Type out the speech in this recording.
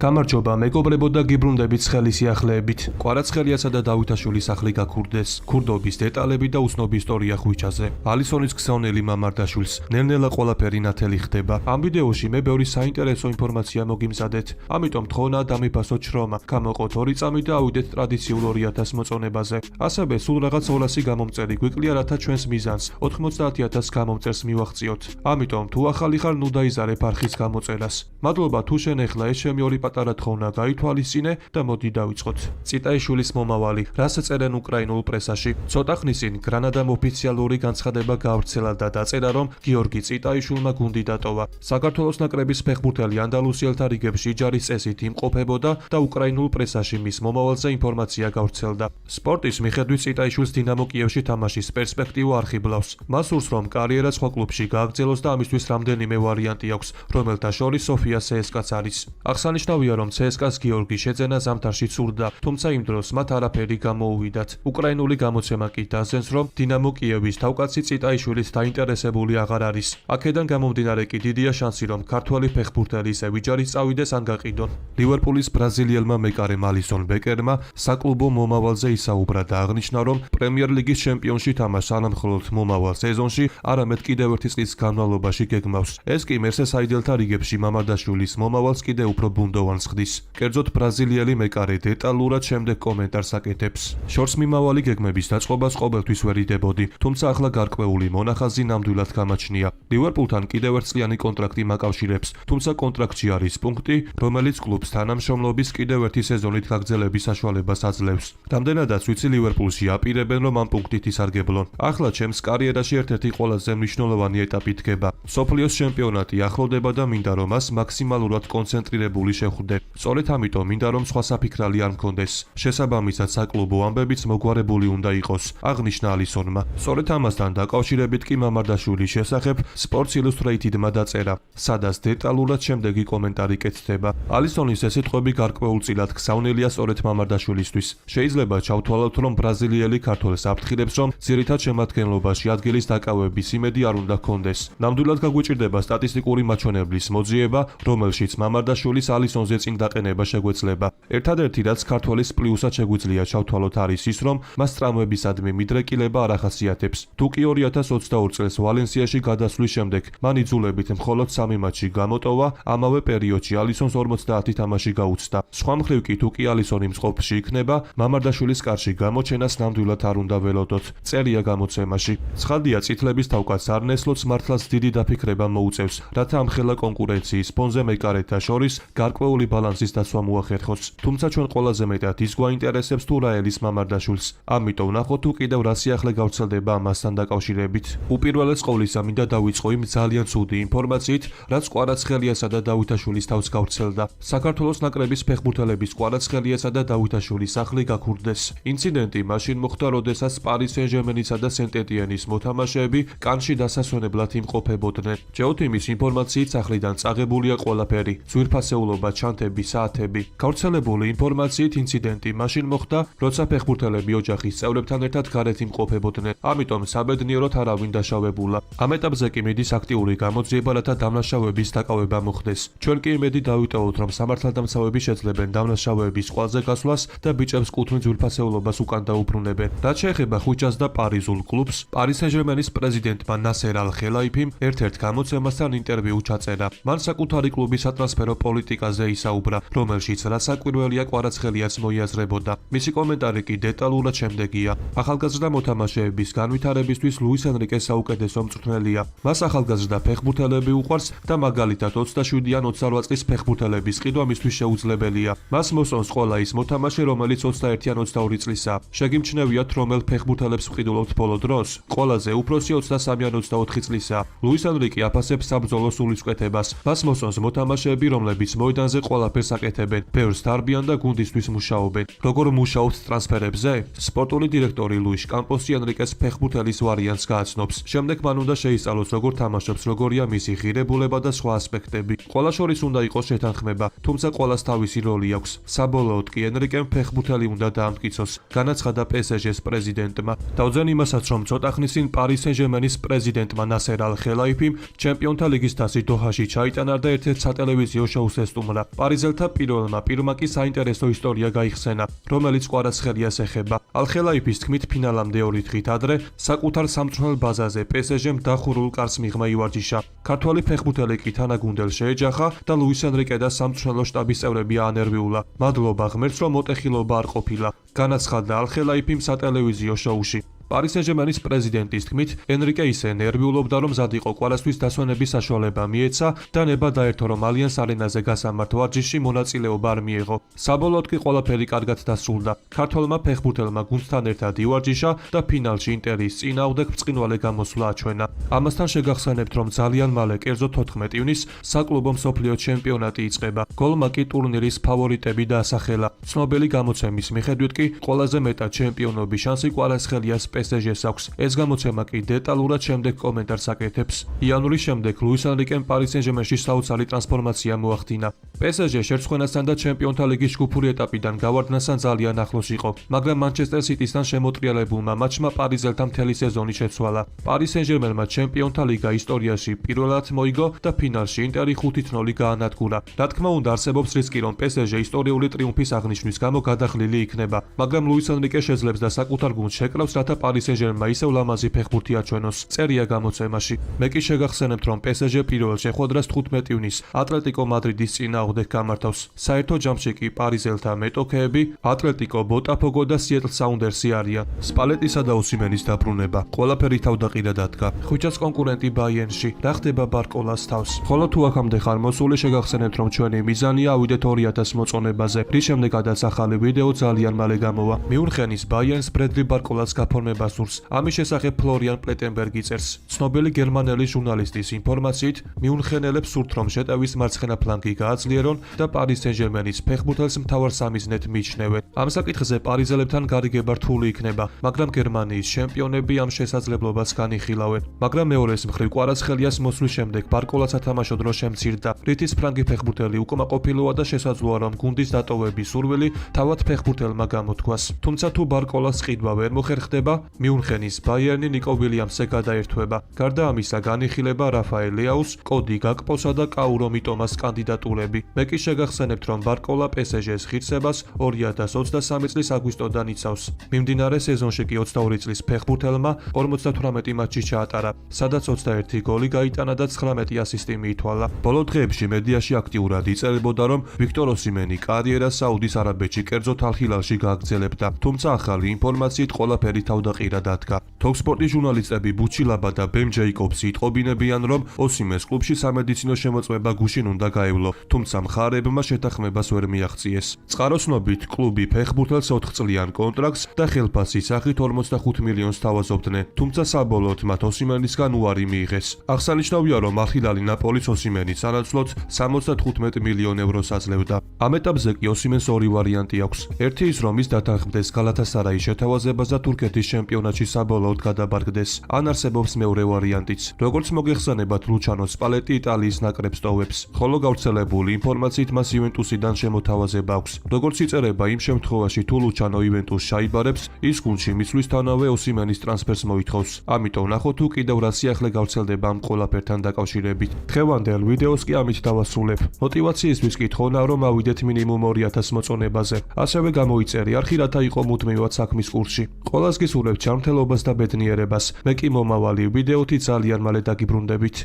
გამარჯობა, მეგობრებო და გიბრუნდებით ცხელი სიახლეებით. კვარაცხელიასა და დავითაშვილის სახლი გაქურდეს. ქურდობის დეტალები და უცნობი ისტორია ხვიჩაზე. ალისონის ქსოვნელი მამარდაშვილს. ნელ-ნელა ყველაფერი ნათელი ხდება. ამ ვიდეოში მე ბევრი საინტერესო ინფორმაცია მოგიმზადეთ. ამიტომ თხოვნა დამიფასოთ შრომა. გამოყოთ 2 წამი და ავიდეთ ტრადიციულ 2000 მოწონებაზე. ასევე სულ რაღაც 200 გამომწერი გვიკლია რათა ჩვენს მიზანს 90000 გამომწერს მივაღწიოთ. ამიტომ თუ ახალი ხარ, ნუ დაიზარებ არხის გამოწერას. მადლობა თუ შენ ახლა ეს ჩემი ორი პატარა თხოვნა გაითვალისწინე და მოდი დავიწყოთ. წიტაიშვილის მომავალი, რას წერენ უკრაინულ პრესაში. ცოტა ხნის წინ გრანადამ ოფიციალური განცხადება გავრცელა და დაწერა, რომ გიორგი წიტაიშვილმა გუნდი დატოვა. საქართველოს ნაკრების ფეხბურთელი ანდალუსიელთა რიგებში ჯარის წესით იმყოფებოდა და უკრაინულ პრესაში მის მომავალზე ინფორმაცია გავრცელდა. სპორტის მიხედვით წიტაიშვილს დინამო კიევში თამაშის პერსპექტივა არ ხიბლავს. მას სურს, რომ კარიერა სხვა კლუბში გააგრძელოს და ამისთვის რამდენიმე ვარიანტი აქვს, რომელთა შორის სოფია CSKA-ც არის. აღსანიშნავია, რომ CSKA-ს გიორგი შეძენა ზამთარში სურდა, თუმცა იმ დროს მათ არაფერი გამოუვიდათ. უკრაინული გამოცემა კი დასძენს, რომ დინამო კიევის თავკაცი წიტაიშვილით დაინტერესებული აღარ არის. აქედან გამომდინარე კი დიდია შანსი, რომ ქართველი ფეხბურთელი ისე ვიჯარით წავიდეს ან გაყიდონ. ლივერპულის ბრაზილიელმა მეკარემ ალისონ ბეკერმა საკლუბო მომავალზე ისაუბრა და აღნიშნა, რომ პრემიერ ლიგის ჩემპიონში თამაშს არა მხოლოდ მომავალ სეზონში, არამედ კიდევ ერთი წლის განმავლობაში გეგმავს. ეს კი მერსესაიდელთა რიგებში მამარდაშვილის მომავალს კიდევ უფრო ბუნდოვანს ხდის. კერძოდ ბრაზილიელი მეკარე დეტალურად შემდეგ კომენტარს აკეთებს. შორს მიმავალი გეგმების დაწყობას ყოველთვის ვერ იდებოდი, თუმცა ახლა გარკვეული მონახაზი ნამდვილად გამაჩნია. ლივერპულთან კიდევ ერთწლიანი კონტრაქტი მაკავშირებს, თუმცა კონტრაქტში არის პუნქტი, რომელიც კლუბს თანამშრომლობის კიდევ ერთი სეზონით გაგრძელების საშუალებას აძლევს. რამდენადაც ვიცი, ლივერპულში აპირებენ, რომ ამ პუნქტით ისარგებლონ. ახლა ჩემს კარიერაში ერთ-ერთი ყველაზე მნიშვნელოვანი ეტაპი დგება. მსოფლიოს ჩემპიონატი ახლოვდება და მინდა, რომ მას მაქსიმალურად კონცენტრირებული შევხვდე. სწორედ ამიტომ მინდა, რომ სხვა საფიქრალი არ მქონდეს. შესაბამისად, საკლუბო ამბებიც მოგვარებული უნდა იყოს, აღნიშნა ალისონმა. სწორედ ამასთან დაკავშირებით კი მამარდაშვილის შესახებ Sports Illustrated-მა დაწერა, სადაც დეტალურად შემდეგი კომენტარი კეთდება. ალისონის ეს სიტყვები გარკვეულწილად ქსავნელია სწორედ მამარდაშვილისთვის. შეიძლება ჩავთვალოთ, რომ ბრაზილიელი ქართველს აფრთხილებს, რომ ძირითად შემადგენლობაში ადგილის დაკავების იმედი არ უნდა ჰქონდეს. ნამდვილად გაგვიჭირდება სტატისტიკური მაჩვენებლის მოძიება, რომელშიც მამარდაშვილის ალისონზე წინ დაყენება შეგვეძლება. ერთადერთი რაც ქართველის პლუსად შეგვიძლია ჩავთვალოთ არის ის, რომ მას ტრამვებისადმი მიდრეკილება არ ახასიათებს. თუ კი 2022 წელს ვალენსიაში გადასვლის შემდეგ მან იძულებით მხოლოდ 3 მატჩი გამოტოვა, ამავე პერიოდში ალისონს 50 თამაში გაუცდა. სხვა მხრივ კი თუ კი ალისონი მსყოფში იქნება, მამარდაშვილის კარში გამოჩენას ნამდვილად არ უნდა ველოდოთ. წერია გამოცემაში. ცხადია, წითლების თავკაც არნესლოც მართლაც დიდი დაფიქრება მოუწევს, რათა ამხელა კონკურენციის ფონზე მეკარეთა შორის გარკვეული ბალანსის დაცვა მოახერხოს. თუმცა ჩვენ ყველაზე მეტად ის გვაინტერესებს თუ რა ელის მამარდაშვილს. ამიტომ ნახოთ თუ კიდევ რა სიახლე გავრცელდება ამასთან დაკავშირებით. უპირველეს ყოვლისა მინდა დავიწყო იმ ძალიან ცუდი ინფორმაციით, რაც კვარაცხელიასა და დავითაშვილის თავს გავრცელდა. საქართველოს ნაკრების ფეხბურთელების კვარაცხელიასა და დავითაშვილის სახლი გაქურდეს. ინციდენტი მაშინ მოხდა, როდესაც პარის სენ-ჟერმენისა და სენტ-ეტიენის მოთამაშეები კანში დასასვენებლად იმყოფებოდნენ. ჯეოთიმის ინფორმაციით სახლიდან წაღებულია ყველაფერი, ძვირფასეულობა, ჩანთები, საათები. გავრცელებული ინფორმაციით ინციდენტი მაშინ მოხდა, როცა ფეხბურთელები ოჯახის წევრებთან ერთად გარეთ იმყოფებოდნენ. ამიტომ საბედნიეროდ არავინ დაშავებულა. ამ ეტაპზე კი მიდის აქტიური გამოძიება, რათა დამნაშავეების დაკავება მოხდეს. ჩვენ კი იმედი დავიტოვოთ, რომ სამართალდამცავები შეძლებენ დამნაშავეების ყველაზე გასვლას და ბიჭებს კუთვნილ ძვირფასეულობას უკან დაუბრუნებენ. რაც შეეხება ხვიჩას და პარიზულ კლუბს, პარის სენ-ჟერმენის პრეზიდენტმა ნასერ ალ-ხელაიფიმ ერთ-ერთ გამოცემასთან ინტერვიუ ჩაწერა. მან საკუთარი კლუბის სატრანსფერო პოლიტიკაზე ისაუბრა, რომელშიც რასაკვირველია კვარაცხელიას მოიაზრებოდა. მისი კომენტარი კი დეტალურად შემდეგია. ახალგაზრდა მოთამაშეების განვითარებისთვის ლუის ენრიკეს საუკეთესო მწვრთნელია. მას ახალგაზრდა ფეხბურთელები უყვარს და მაგალითად 27 ან 28 წლის ფეხბურთელების ყიდვა მისთვის შეუძლებელია. მას მოსწონს ყველა ის მოთამაშე, რომელიც 21 ან 22 წლისაა. შეგიმჩნევიათ, რომელ ფეხბურთელებს ვყიდულობთ ბოლო დროს? ყველაზე უფროსი 23 ან 24 წლისაა. ლუის ენრიკე აფასებს საბრძოლო სულისკვეთებას. მას მოსწონს მოთამაშეები, რომლებიც მოედანზე ყველაფერს აკეთებენ, ბევრს დარბიან და გუნდისთვის მუშაობენ. როგორ მუშაობთ ტრანსფერებზე? სპორტული დირექტორი ლუის კამპოსი ენრიკეს ფეხბურთელის ვარიანტს გააცნობს. შემდეგ მან უნდა შეისწავლოს, როგორ თამაშობს, როგორია მისი ღირებულება და სხვა ასპექტები. ყველა შორის უნდა იყოს შეთანხმება, თუმცა ყველას თავისი როლი აქვს. საბოლოოდ კი ენრიკემ ფეხბურთელი უნდა დაამტკიცოს, განაცხადა PSG-ს პრეზიდენტმა. დავძენ იმასაც, რომ ცოტა ხნის წინ პარის სენ-ჟერმენის პრეზიდენტმა ნასერ ალ-ხელაიფიმ ჩემპიონთა ლიგის თასი დოჰაში ჩაიტანა და ერთ-ერთ სატელევიზიო შოუს ესტუმრა. პარიზელთა პირველმა კი საინტერესო ისტორია გაიხსენა, რომელიც კვარაცხელიას ეხება. ალხელაიფის თქმით, ფინალამდე 2 დღით ადრე საკუთარ სამწვრთნელ ბაზაზე PSG-მ დახურულ კარს მიღმა ივარჯიშა. ქართველი ფეხბურთელი კი თანაგუნდელს შეეჯახა და ლუის ენრიკე და სამწვრთნელო შტაბის წევრები აანერვიულა. მადლობა ღმერთს, რომ მოტეხილობა არ ყოფილა, განაცხადა ალხელაიფიმ სატელევიზიო შოუში. პარი სენ-ჟერმენის პრეზიდენტის თქმით, ენრიკე ისე ნერვიულობდა, რომ მზად იყო კვარასთვის დასვენების საშუალება მიეცა და ნება დაერთო, რომ ალიანს არენაზე გასამართ ვარჯიშში მონაწილეობა არ მიეღო. საბოლოოდ კი ყველაფერი კარგად დასრულდა. ქართველმა ფეხბურთელმა გუნდთან ერთად ივარჯიშა და ფინალში ინტერის წინააღმდეგ ბრწყინვალე გამოსვლა აჩვენა. ამასთან შეგახსენებთ, რომ ძალიან მალე, კერძოდ 14 ივნისს, საკლუბო მსოფლიო ჩემპიონატი იწყება. გოლმა კი ტურნირის ფავორიტები დაასახელა. ცნობილი გამოცემის მიხედვით კი ყველაზე მეტად ჩემპიონობის შანსი კვარაცხელიას PSG-ს აქვს. ეს გამოცემა კი დეტალურად შემდეგ კომენტარს აკეთებს. იანვრის შემდეგ ლუის ენრიკემ პარი სენ-ჟერმენში საოცარი ტრანსფორმაცია მოახდინა. PSG შერცხვენასთან და ჩემპიონთა ლიგის ჯგუფური ეტაპიდან გავარდნასთან ძალიან ახლოს იყო, მაგრამ მანჩესტერ სიტისთან შემოტრიალებულმა მატჩმა პარიზელთა მთელი სეზონი შეცვალა. პარი სენ-ჟერმენმა ჩემპიონთა ლიგა ისტორიაში პირველად მოიგო და ფინალში ინტერი 5-0 გაანადგურა. რა თქმა უნდა, არსებობს რისკი, რომ PSG ისტორიული ტრიუმფის აღნიშვნის გამო გადახლილი იქნება, მაგრამ ლუის ენრიკე შეძლებს და საკუთარ გუნდს შეკრავს, რათა პარი სენ-ჟერმენმა ისევ ლამაზი ფეხბურთი აჩვენოს. წერია გამოცემაში. მე კი შეგახსენებთ, რომ PSG პირველ შეხვედრას 15 ივნისს ატლეტიკო მადრიდის წინააღმდეგ გამართავს. საერთო ჯამში კი პარიზელთა მეტოქეები ატლეტიკო, ბოტაფოგო და სიეტლ საუნდერსი არიან. სპალეტისა და ოსიმენის დაბრუნება ყველაფერი თავდაყირა დადგა. ხვიჩას კონკურენტი ბაიერნში რა ხდება ბარკოლას თავს. ხოლო თუ აქამდე ხარ მოსული, შეგახსენებთ, რომ ჩვენი მიზანია ავიდეთ 2000 მოწონებაზე. რის შემდეგაც ახალი ვიდეო ძალიან მალე გამოვა. მიუნხენის ბაიერნს ბრედლი ბარკოლას გაფორმება სურს. ამის შესახებ ფლორიან პლეტენბერგი წერს. ცნობილი გერმანელი ჟურნალისტის ინფორმაციით, მიუნხენელებს სურთ, რომ შეტევის მარცხენა ფლანგი გააძლიერონ და პარი სენ-ჟერმენის ფეხბურთელს მთავარ სამიზნედ მიიჩნევენ. ამ საკითხზე პარიზელებთან გარიგება რთული იქნება, მაგრამ გერმანიის ჩემპიონები ამ შესაძლებლობას განიხილავენ. მაგრამ მეორეს მხრივ კვარაცხელიას მოსვლის შემდეგ ბარკოლას ათამაშო დრო შემცირდა, რითიც ფრანგი ფეხბურთელი უკმაყოფილოა და შესაძლოა, რომ გუნდის დატოვების სურვილი თავად ფეხბურთელმა გამოთქვას. თუმცა თუ ბარკოლას ყიდვა ვერ მოხერხდება, მიუნხენის ბაიერნი ნიკო ვილიამსზე გადაერთვება. გარდა ამისა, განიხილება რაფაელ ლეაუს, კოდი გაკპოსა და კაურო მიტომას კანდიდატურები. მე კი შეგახსენებთ, რომ ბარკოლა PSG-ს ღირსებას 2023 წლის აგვისტოდან იცავს. მიმდინარე სეზონში კი 22 წლის ფეხბურთელმა 58 მატჩი ჩაატარა, სადაც 21 გოლი გაიტანა და 19 ასისტი მიითვალა. ბოლო დღეებში მედიაში აქტიურად იწერებოდა, რომ ვიქტორ ოსიმენი კარიერას საუდის არაბეთში, კერძოდ ალ-ჰილალში გააგრძელებდა. თუმცა ახალი ინფორმაციით ყველაფერი თავდაყირა დადგა. თოქსპორტის ჟურნალისტები ბუჩილაბა და ბემ ჯეიკობსი იტყობინებიან, რომ ოსიმენს კლუბში სამედიცინო შემოწმება გუშინ უნდა გაევლო, თუმცა მხარეებმა შეთანხმებას ვერ მიაღწიეს. წყაროსნობით კლუბი ფეხბურთელს 4 წლიან კონტრაქტს და ხელფასის სახით 45 მილიონს თავაზობდნენ, თუმცა საბოლოოდ მათ ოსიმენისგან უარი მიიღეს. აღსანიშნავია, რომ ალ-ჰილალი ნაპოლის ოსიმენის ანაცვლოდ 75 მილიონ ევროს აძლევდა. ამ ეტაპზე კი ოსიმენს ორი ვარიანტი აქვს. ერთი ის, რომ ის დათანხმდეს გალათასარაის შეთავაზებას და თურქეთის ჩემპიონატში საბოლოოდ გადაბარგდეს. ან არსებობს მეორე ვარიანტიც. როგორც მოგეხსენებათ, ლუჩანო სპალეტი იტალიის ნაკრებს ტოვებს, ხოლო გავრცელებული ინფორმაციით მას იუვენტუსიდან შემოთავაზება აქვს. როგორც იწერება, იმ შემთხვევაში თუ ლუჩანო იუვენტუსს ჩაიბარებს, ის გუნდში მისვლისთანავე ოსიმენის ტრანსფერს მოითხოვს. ამიტომ ნახოთ თუ კიდევ რა სიახლე გავრცელდება ამ ყველაფერთან დაკავშირებით. დღევანდელ ვიდეოს კი ამით დავასრულებ. მოტივაციისთვის კი თხოვნა, რომ ავიდეთ მინიმუმ 2000 მოწონებაზე. ასევე გამოიწერე არხი, რათა იყო მუდმივად საქმის კურსში. ყველას გისურვებთ ჩართულობას და ბედნიერებას. მე კი მომავალი ვიდეოთი ძალიან მალე დაგიბრუნდებით.